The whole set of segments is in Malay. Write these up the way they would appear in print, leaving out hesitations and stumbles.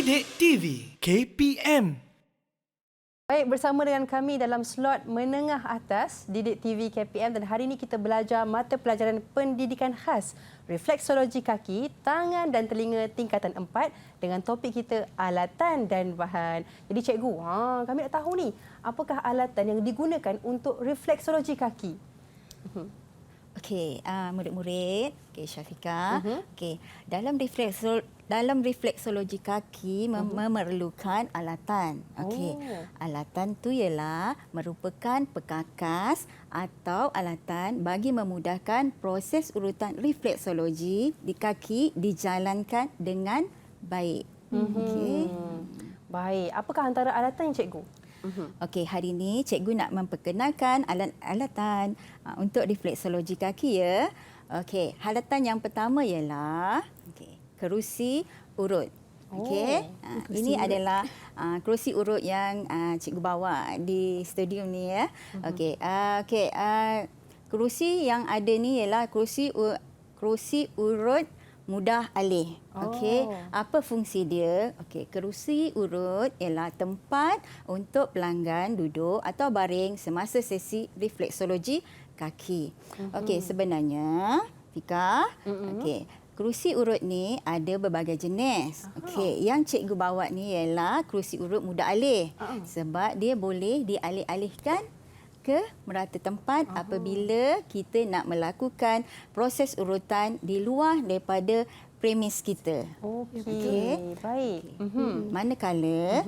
Didik TV KPM. Baik, bersama dengan kami dalam slot menengah atas Didik TV KPM, dan hari ini kita belajar mata pelajaran pendidikan khas refleksologi kaki, tangan dan telinga tingkatan 4 dengan topik kita alatan dan bahan. Jadi cikgu, kami nak tahu ni, apakah alatan yang digunakan untuk refleksologi kaki? Okey, murid-murid, Syafiqah. Okey, dalam refleksologi kaki memerlukan alatan. Okey. Alatan tu ialah merupakan perkakas atau alatan bagi memudahkan proses urutan refleksologi di kaki dijalankan dengan baik. Okey. Baik, apakah antara alatan cikgu? Okey, hari ini cikgu nak memperkenalkan alatan untuk refleksologi kaki ya. Okey, alatan yang pertama ialah kerusi urut. Okey. Ini adalah kerusi urut yang cikgu bawa di studio ni ya. Okey. Kerusi yang ada ni ialah kerusi urut mudah alih. Okey, apa fungsi dia? Okey, kerusi urut ialah tempat untuk pelanggan duduk atau baring semasa sesi refleksologi kaki. Okey, sebenarnya Fika, okey, kerusi urut ni ada berbagai jenis. Okey, yang cikgu bawa ni ialah kerusi urut mudah alih. Sebab dia boleh dialih-alihkan ke merata tempat apabila kita nak melakukan proses urutan di luar daripada premis kita. Okey, baik. Manakala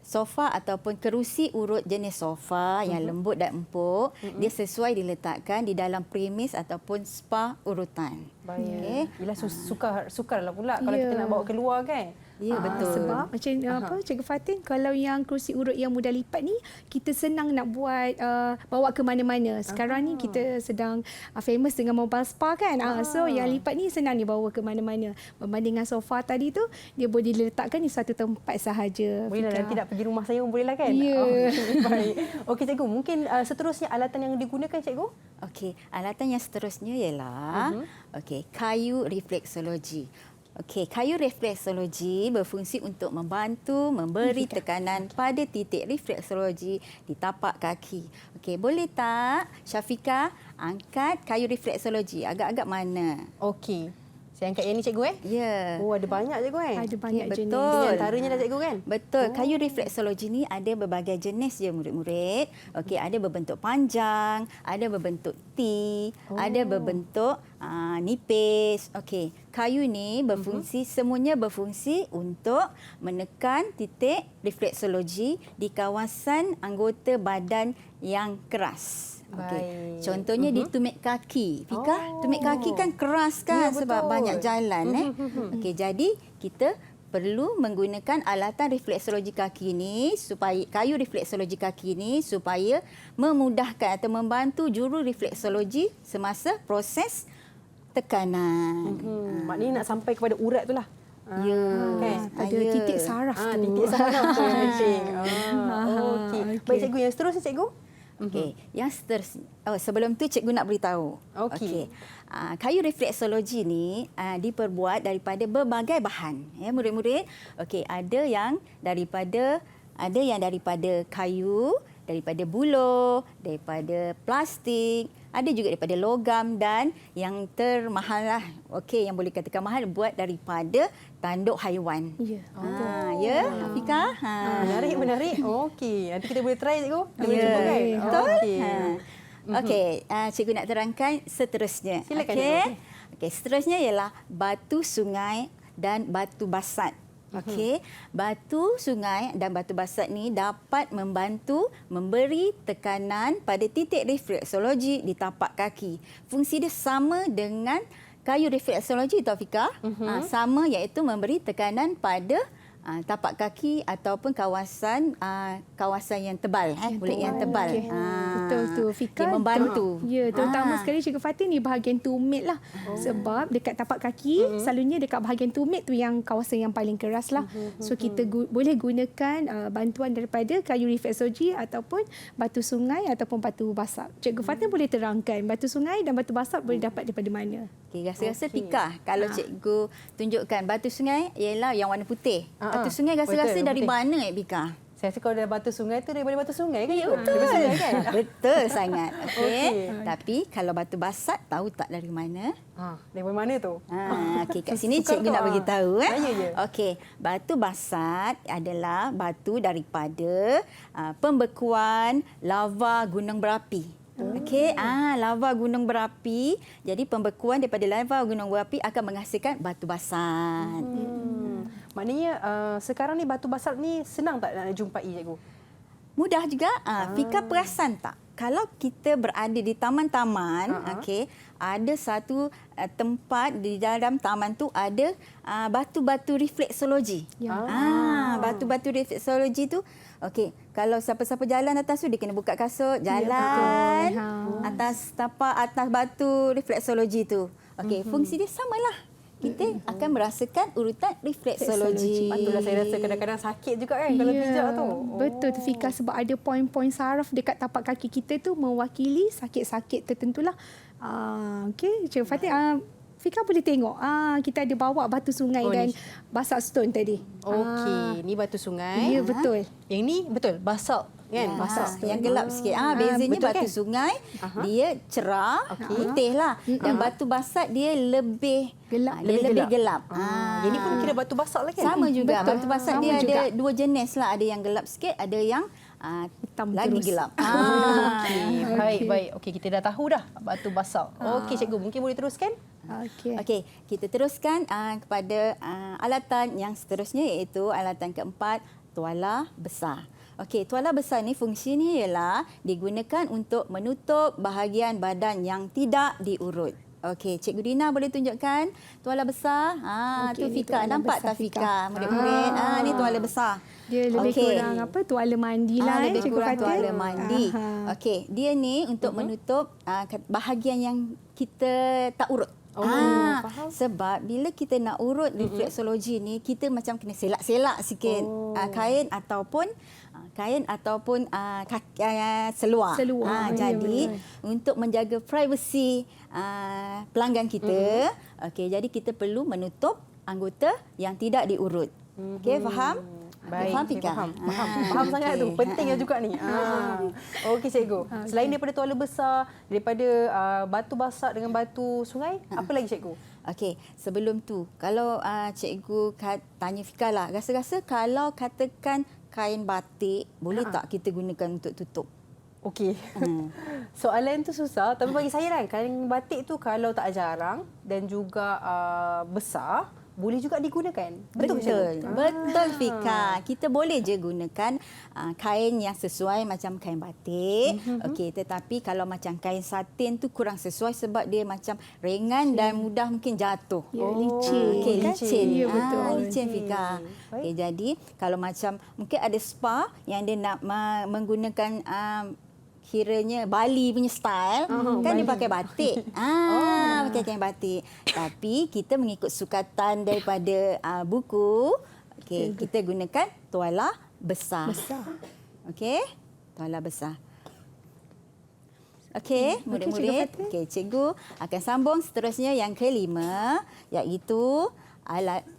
sofa ataupun kerusi urut jenis sofa yang lembut dan empuk, dia sesuai diletakkan di dalam premis ataupun spa urutan. Baik. Yelah, sukarlah pula kalau kita nak bawa keluar kan. Ya, betul. Sebab macam Cikgu Fatin, kalau yang kerusi urut yang mudah lipat ni, kita senang nak buat bawa ke mana-mana. Sekarang ni kita sedang famous dengan mobile spa kan. So yang lipat ni senang dibawa ke mana-mana. Berbanding dengan sofa tadi tu, dia boleh diletakkan di satu tempat sahaja. Bolehlah, nanti nak pergi rumah saya pun bolehlah kan? Ya. Baik. Okey cikgu, mungkin seterusnya alatan yang digunakan cikgu? Okey, alatan yang seterusnya ialah kayu refleksologi. Okey, kayu refleksologi berfungsi untuk membantu memberi tekanan pada titik refleksologi di tapak kaki. Okey, boleh tak Syafiqah angkat kayu refleksologi agak-agak mana? Okey. Saya angkat yang ni cikgu Ya. Oh, ada banyak cikgu Ada banyak jenis. Betul. Di antaranya dah cikgu kan? Betul. Kayu refleksologi ni ada berbagai jenis ya murid-murid. Okey, ada berbentuk panjang, ada berbentuk T, ada berbentuk nipis. Okey, kayu ni berfungsi, semuanya berfungsi untuk menekan titik refleksologi di kawasan anggota badan yang keras. Okay. Contohnya di tumit kaki. Fika, tumit kaki kan keras kan, sebab banyak jalan. Okey, jadi kita perlu menggunakan alatan refleksologi kaki ni supaya kayu refleksologi kaki ni supaya memudahkan atau membantu juru refleksologi semasa proses tekanan. Maknanya nak sampai kepada urat tu lah. Ya, kan? Ada titik saraf tu. Titik saraf tu yang penting. Okey. Baik cikgu, yang seterusnya cikgu? Okey, yang seterusnya. Sebelum tu cikgu nak beritahu. Okey. Kayu refleksologi ni diperbuat daripada berbagai bahan. Ya, murid-murid. Okey, ada yang daripada kayu, daripada buluh, daripada plastik, ada juga daripada logam, dan yang termahal lah, okey, yang boleh katakan mahal, buat daripada tanduk haiwan. Ya. Ya, Fika. Menarik. Okey, nanti kita boleh try cikgu. Kita boleh Ya, cuba kan? betul. Okey. Okey, cikgu nak terangkan seterusnya. Silakan, Okey. cikgu. Okey, seterusnya ialah batu sungai dan batu basat. Okey, batu sungai dan batu basat ni dapat membantu memberi tekanan pada titik refleksologi di tapak kaki. Fungsi dia sama dengan kayu refleksologi, Taufika. Sama, iaitu memberi tekanan pada tapak kaki ataupun kawasan yang tebal, kulit yang tebal. Okey. Betul tu, Fika. Dia membantu. Terutama sekali Cikgu Fatin ni bahagian tumit lah. Sebab dekat tapak kaki, selalunya dekat bahagian tumit tu yang kawasan yang paling keras lah. So kita boleh gunakan bantuan daripada kayu refleksologi ataupun batu sungai ataupun batu basalt. Cikgu Fatin boleh terangkan batu sungai dan batu basalt boleh dapat daripada mana? Okey, rasa-rasa Fika, kalau cikgu tunjukkan batu sungai ialah yang warna putih. Batu sungai rasa-rasa betul, dari putih. mana Fika? Saya rasa kalau ada batu sungai tu daripada batu sungai kan? Ya, Betul. Daripada sungai kan? Betul sangat. Okey. Okey. Tapi kalau batu basalt tahu tak dari mana? Daripada mana tu? Okey, kat sini Sukar cikgu tu, nak bagi tahu Tanya je. Okey, batu basalt adalah batu daripada pembekuan lava gunung berapi. Okey, lava gunung berapi. Jadi pembekuan daripada lava gunung berapi akan menghasilkan batu basalt. Maknanya sekarang ni batu basalt ni senang tak nak jumpai cikgu? Mudah juga. Fika perasan tak? Kalau kita berada di taman-taman, okey, ada satu tempat di dalam taman tu ada batu-batu refleksologi. Batu-batu refleksologi tu, okey, kalau siapa-siapa jalan atas tu dia kena buka kasut, jalan atas tapak atas batu refleksologi tu. Okey, fungsi dia samalah. Kita akan merasakan urutan refleksologi. Patutlah saya rasa kadang-kadang sakit juga kan kalau pijak tu. Betul tu Fika, sebab ada poin-poin saraf dekat tapak kaki kita tu mewakili sakit-sakit tertentulah. Okey, Cikgu Fatin, Fika boleh tengok. Kita ada bawa batu sungai dan basalt stone tadi. Okey, ni batu sungai. Ya, betul. Yang ni betul basalt kan? Basalt. Yang gelap sikit. Bezanya betul batu kan? sungai dia cerah, putih lah. Dan batu basalt dia lebih Gelap. lebih gelap. Yang ni pun kira batu basalt lah kan? Sama juga. Betul. Batu basalt Sama dia juga. ada dua jenis lah. Ada yang gelap sikit, ada yang Hitam lagi terus. gelap. Baik. Okey, kita dah tahu dah batu basalt. Okey, cikgu mungkin boleh teruskan? Okey. Okey, kita teruskan kepada alatan yang seterusnya, iaitu alatan keempat, tuala besar. Okey, tuala besar ni fungsinya ialah digunakan untuk menutup bahagian badan yang tidak diurut. Okey, Cikgu Dina boleh tunjukkan tuala besar? Okey, Tu ni Fika. tuala Nampak besar, tak Fika? Fika? Murid-murid. Ni tuala besar. Dia lebih Okey. kurang tuala mandi lah. Lebih Cikgu kurang Fatin. tuala mandi. Okey, dia ni untuk menutup bahagian yang kita tak urut. Faham. Sebab bila kita nak urut refleksologi ni, kita macam kena selak-selak sikit kain ataupun seluar. Seluar. Ya, Jadi untuk menjaga privasi pelanggan kita, okey, jadi kita perlu menutup anggota yang tidak diurut. Okey, faham? Baik, Faham, okey, Fika? faham sangat tu. Okey. Pentingnya juga ni. Okey cikgu. Selain daripada tuala besar, daripada batu basalt dengan batu sungai, apa lagi cikgu? Okey, sebelum tu, kalau cikgu tanya Fika lah, rasa-rasa kalau katakan kain batik, boleh tak kita gunakan untuk tutup? Okey. Soalan tu susah, tapi bagi saya kan, kain batik tu kalau tak jarang dan juga besar, boleh juga digunakan. Betul ke cikgu? Betul Fika. Kita boleh je gunakan kain yang sesuai macam kain batik. Okey, tetapi kalau macam kain satin tu kurang sesuai sebab dia macam ringan dan mudah mungkin jatuh. Ya, licin. Okey, kan? licin. Ya, betul. Licin Fika. Okey, jadi kalau macam mungkin ada spa yang dia nak menggunakan kiranya Bali punya style, kan dia pakai batik. Pakai kain batik. Tapi kita mengikut sukatan daripada buku, okey, kita gunakan tuala besar. Okey, tuala besar. Okey, murid-murid. Okey, cikgu akan sambung seterusnya yang kelima, iaitu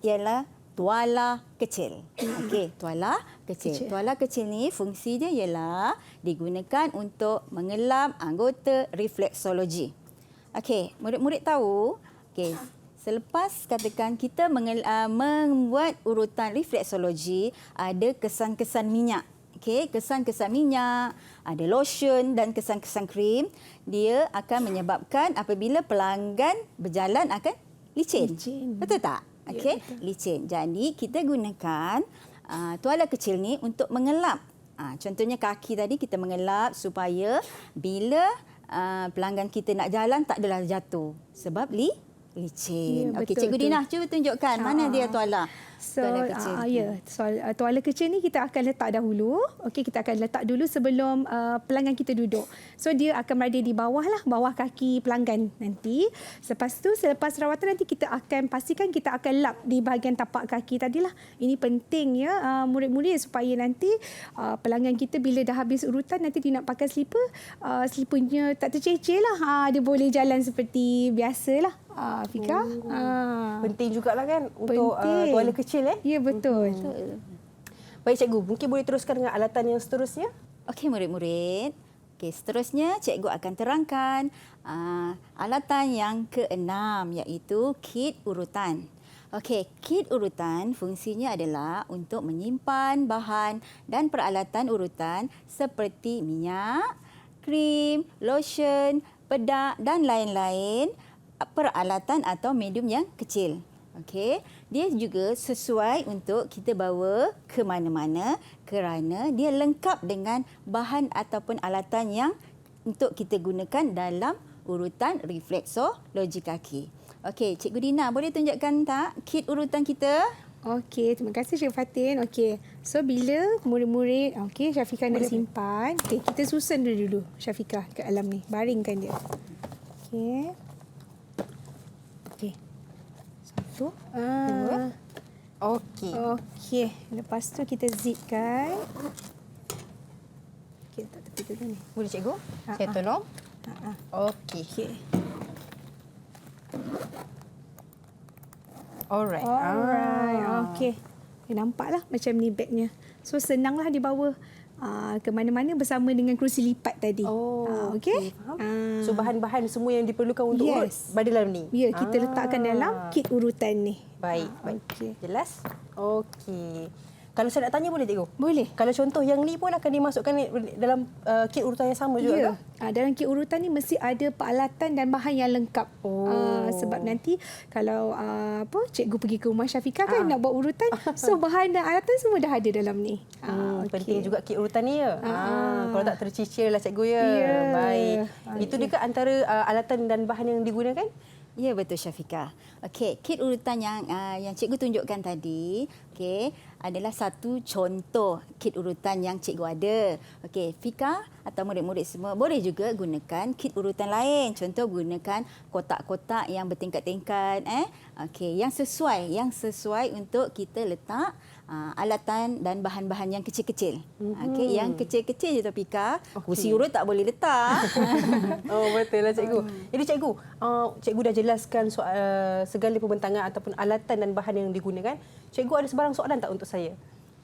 ialah tuala kecil. Okey, tuala kecil. Tuala kecil ni fungsi dia ialah digunakan untuk mengelap anggota refleksologi. Okey, murid-murid tahu, okey, selepas katakan kita membuat urutan refleksologi, ada kesan-kesan minyak. Okey, kesan-kesan minyak, ada lotion dan kesan-kesan krim. Dia akan menyebabkan apabila pelanggan berjalan akan licin. Betul tak? Okey, licin. Jadi kita gunakan tuala kecil ni untuk mengelap. Contohnya kaki tadi kita mengelap supaya bila pelanggan kita nak jalan tak adalah jatuh sebab licin. Ya, Okey, betul Cikgu tu. Dina cuba tunjukkan mana dia tuala. So, Tuala kecil. tuala kecil ni kita akan letak dahulu. Okey, kita akan letak dulu sebelum pelanggan kita duduk. So, dia akan berada di bawah lah, bawah kaki pelanggan nanti. Lepas tu, selepas rawatan nanti kita akan pastikan kita akan lap di bahagian tapak kaki tadilah. Ini penting ya, murid-murid, supaya nanti pelanggan kita bila dah habis urutan, nanti dia nak pakai slipper, slippernya tak terceceh lah. Dia boleh jalan seperti biasalah. Fika. Penting jugalah kan untuk tuala kecil Ya, betul. Baik cikgu, mungkin boleh teruskan dengan alatan yang seterusnya? Okey murid-murid. Okey, seterusnya cikgu akan terangkan alatan yang keenam iaitu kit urutan. Okey, kit urutan fungsinya adalah untuk menyimpan bahan dan peralatan urutan seperti minyak, krim, lotion, bedak dan lain-lain peralatan atau medium yang kecil. Okey, dia juga sesuai untuk kita bawa ke mana-mana kerana dia lengkap dengan bahan ataupun alatan yang untuk kita gunakan dalam urutan refleksologi kaki. Okey, Cikgu Dina boleh tunjukkan tak kit urutan kita? Okey, terima kasih Cikgu Fatin. Okey, so bila murid-murid, okey, Syafiqah nak simpan. Okey, kita susun dulu Syafiqah kat alam ni. Baringkan dia. Okey. Okey. Satu. Dua. Okey. Okey, lepas tu kita zipkan. Okey, letak tepi dulu ni. Boleh cikgu? Saya tolong. Okey. Okey. Alright. Okey. Nampaklah macam ni bagnya. So senanglah dibawa ke mana-mana bersama dengan kerusi lipat tadi. Okey. Faham. So bahan-bahan semua yang diperlukan untuk urut pada dalam ni. Ya, kita letakkan dalam kit urutan ni. Baik, baik. Okey. Jelas? Okey. Kalau saya nak tanya boleh cikgu? Boleh. Kalau contoh yang ni pun akan dimasukkan dalam kit urutan yang sama juga ke? Dalam kit urutan ni mesti ada peralatan dan bahan yang lengkap. Sebab nanti kalau cikgu pergi ke rumah Syafiqah kan nak buat urutan, so bahan dan alatan semua dah ada dalam ni. Penting juga kit urutan ni ya. Kalau tak tercicir lah cikgu ya. Baik. Itu dia ke antara alatan dan bahan yang digunakan? Ya, betul Syafiqah. Okey, kit urutan yang cikgu tunjukkan tadi, okey, adalah satu contoh kit urutan yang cikgu ada. Okey, Fika atau murid-murid semua boleh juga gunakan kit urutan lain. Contoh gunakan kotak-kotak yang bertingkat-tingkat, okey, yang sesuai untuk kita letak alatan dan bahan-bahan yang kecil-kecil. Okey, yang kecil-kecil je tu Fika. Kursi urut tak boleh letak. Betul lah cikgu. Jadi cikgu dah jelaskan soal segala pembentangan ataupun alatan dan bahan yang digunakan. Cikgu ada sebarang soalan tak untuk saya?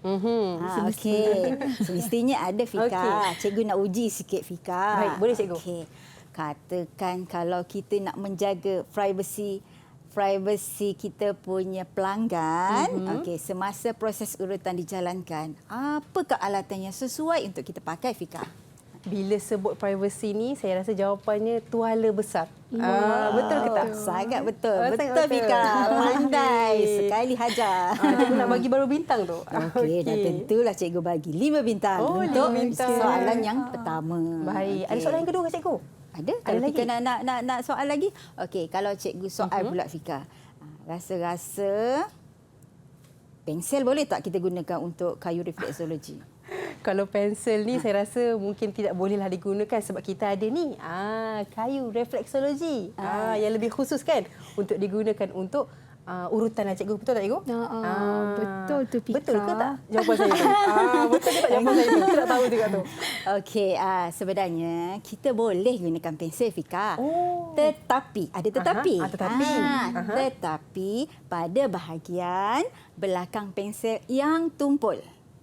Okey. Semestinya ada Fika. Cikgu nak uji sikit Fika. Baik, boleh cikgu. Okey. Katakan kalau kita nak menjaga privasi kita punya pelanggan, okey, semasa proses urutan dijalankan, apakah alatan yang sesuai untuk kita pakai Fika? Bila sebut privacy ni, saya rasa jawapannya tuala besar. Betul ke tak? Sangat betul. Sangat Betul Fika. Pandai Okey. sekali hajar. Cikgu nak bagi baru bintang tu. Okey, dah tentulah cikgu bagi 5 bintang untuk 5 bintang. soalan yang pertama. Baik. Ada soalan yang kedua ke cikgu? Ada? Ada Kalau Fika lagi? nak soal lagi? Okey, kalau cikgu soal pula Fika. Rasa-rasa pensel boleh tak kita gunakan untuk kayu refleksologi? Kalau pensel ni saya rasa mungkin tidak bolehlah digunakan sebab kita ada ni kayu refleksologi yang lebih khusus kan untuk digunakan untuk urutan lah cikgu. Betul tak cikgu? Betul tu Pika. Betul ke tak jawapan saya tu? Betul ke tak jawapan saya tu? Kita tak tahu juga tu. Okey, sebenarnya kita boleh gunakan pensel Fika. Tetapi ada tetapi. Tetapi pada bahagian belakang pensel yang tumpul.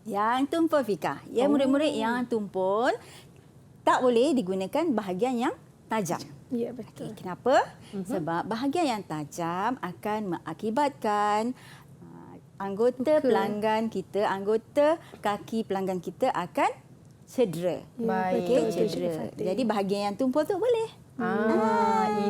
Yang tumpul Fika. Ya, murid-murid yang tumpul tak boleh digunakan bahagian yang tajam. Ya, betul. Okay, kenapa? Sebab bahagian yang tajam akan mengakibatkan anggota pelanggan kita, anggota kaki pelanggan kita akan cedera. Baik. Okey, cedera. Jadi bahagian yang tumpul tu boleh.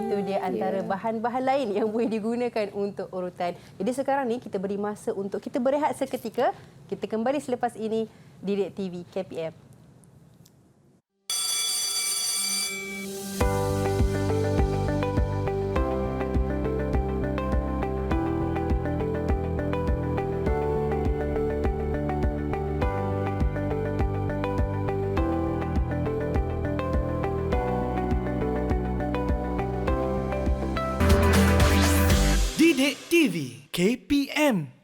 Itu dia antara bahan-bahan lain yang boleh digunakan untuk urutan. Jadi sekarang ni kita beri masa untuk kita berehat seketika. Kita kembali selepas ini di Didik TV KPM. TV KPM